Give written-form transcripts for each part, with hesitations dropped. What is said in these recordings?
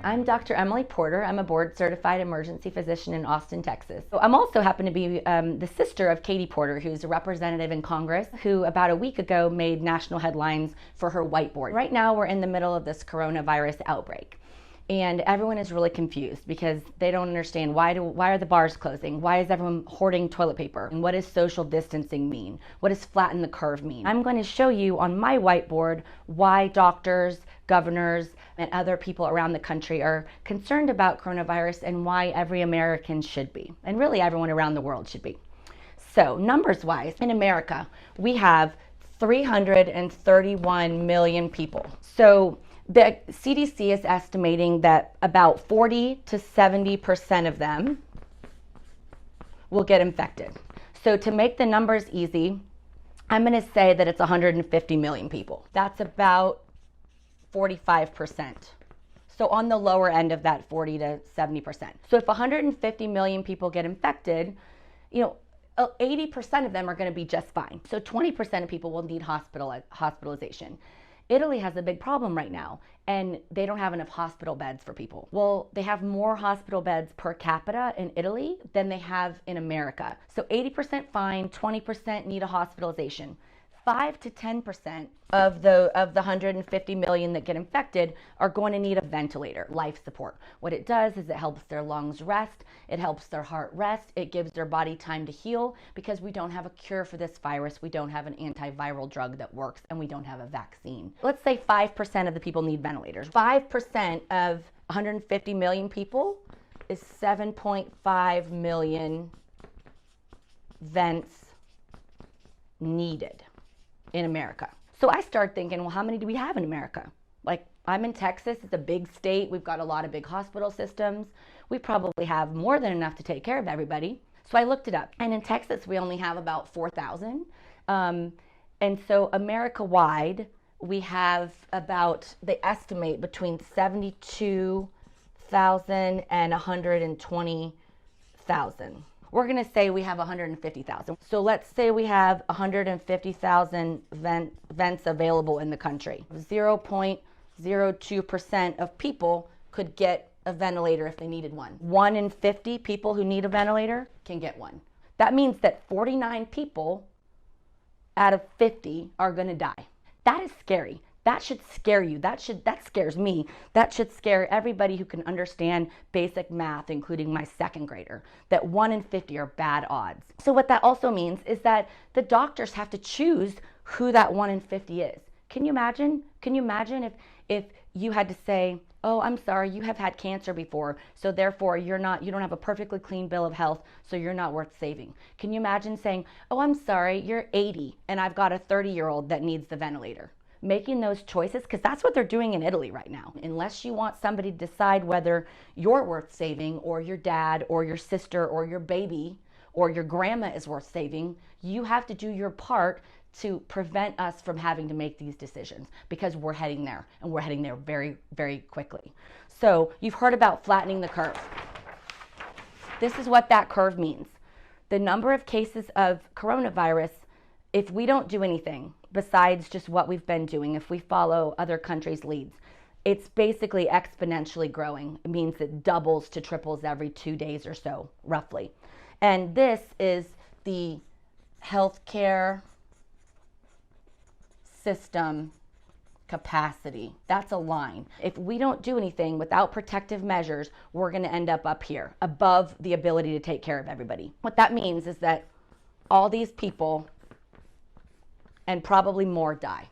I'm Dr. Emily Porter. I'm a board-certified emergency physician in Austin, Texas. So I'm also happen to be the sister of Katie Porter, who's a representative in Congress, who about a week ago made national headlines for her whiteboard. Right now, we're in the middle of this coronavirus outbreak. And everyone is really confused because they don't understand why are the bars closing? Why is everyone hoarding toilet paper? And what does social distancing mean? What does flatten the curve mean? I'm going to show you on my whiteboard why doctors, governors, and other people around the country are concerned about coronavirus and why every American should be, and really everyone around the world should be. So numbers-wise, in America, we have 331 million people. So the CDC is estimating that about 40 to 70% of them will get infected. So to make the numbers easy, I'm going to say that it's 150 million people. That's about 45%. So on the lower end of that 40 to 70%. So if 150 million people get infected, 80% of them are going to be just fine. So 20% of people will need hospitalization. Italy has a big problem right now, and they don't have enough hospital beds for people. Well, they have more hospital beds per capita in Italy than they have in America. So 80% fine, 20% need a hospitalization. 5 to 10% of the 150 million that get infected are going to need a ventilator, life support. What it does is it helps their lungs rest, it helps their heart rest, it gives their body time to heal because we don't have a cure for this virus, we don't have an antiviral drug that works, and we don't have a vaccine. Let's say 5% of the people need ventilators. 5% of 150 million people is 7.5 million vents needed in America. So I started thinking, well, how many do we have in America? Like, I'm in Texas, it's a big state, we've got a lot of big hospital systems. We probably have more than enough to take care of everybody. So I looked it up, and in Texas, we only have about 4,000. And so America-wide, we have about, they estimate between 72,000 and 120,000. We're going to say we have 150,000. So let's say we have 150,000 vents available in the country. 0.02% of people could get a ventilator if they needed one. 1 in 50 people who need a ventilator can get one. That means that 49 people out of 50 are going to die. That is scary. That should scare you. That scares me. That should scare everybody who can understand basic math, including my second grader, that 1 in 50 are bad odds. So what that also means is that the doctors have to choose who that 1 in 50 is. Can you imagine? Can you imagine if you had to say, oh, I'm sorry, you have had cancer before, so therefore you don't have a perfectly clean bill of health, so you're not worth saving. Can you imagine saying, oh, I'm sorry, you're 80 and I've got a 30-year-old that needs the ventilator? Making those choices, because that's what they're doing in Italy right now. Unless you want somebody to decide whether you're worth saving, or your dad, or your sister, or your baby, or your grandma is worth saving, you have to do your part to prevent us from having to make these decisions, because we're heading there, and we're heading there very, very quickly. So you've heard about flattening the curve. This is what that curve means. The number of cases of coronavirus, if we don't do anything besides just what we've been doing, if we follow other countries' leads, it's basically exponentially growing. It means it doubles to triples every 2 days or so, roughly. And this is the healthcare system capacity. That's a line. If we don't do anything without protective measures, we're going to end up here, above the ability to take care of everybody. What that means is that all these people, and probably more, die.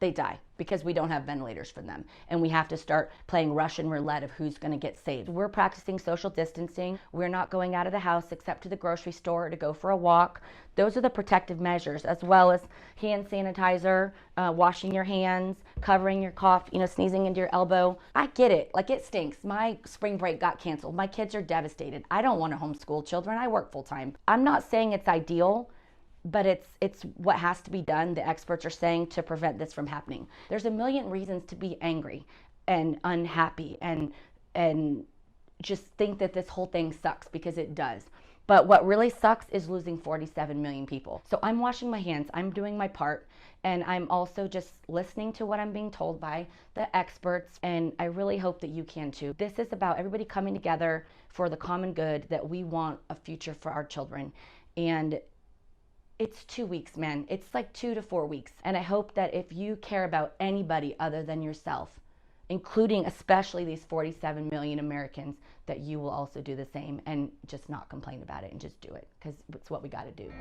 They die because we don't have ventilators for them, and we have to start playing Russian roulette of who's going to get saved. We're practicing social distancing. We're not going out of the house except to the grocery store to go for a walk. Those are the protective measures, as well as hand sanitizer, washing your hands, covering your cough, sneezing into your elbow. I get it. Like, it stinks. My spring break got canceled. My kids are devastated. I don't want to homeschool children. I work full time. I'm not saying it's ideal, but it's what has to be done, the experts are saying, to prevent this from happening. There's a million reasons to be angry and unhappy and just think that this whole thing sucks, because it does. But what really sucks is losing 47 million people. So I'm washing my hands, I'm doing my part, and I'm also just listening to what I'm being told by the experts, and I really hope that you can too. This is about everybody coming together for the common good, that we want a future for our children. And it's 2 weeks, man. It's like 2 to 4 weeks. And I hope that if you care about anybody other than yourself, including especially these 47 million Americans, that you will also do the same and just not complain about it and just do it, because it's what we got to do.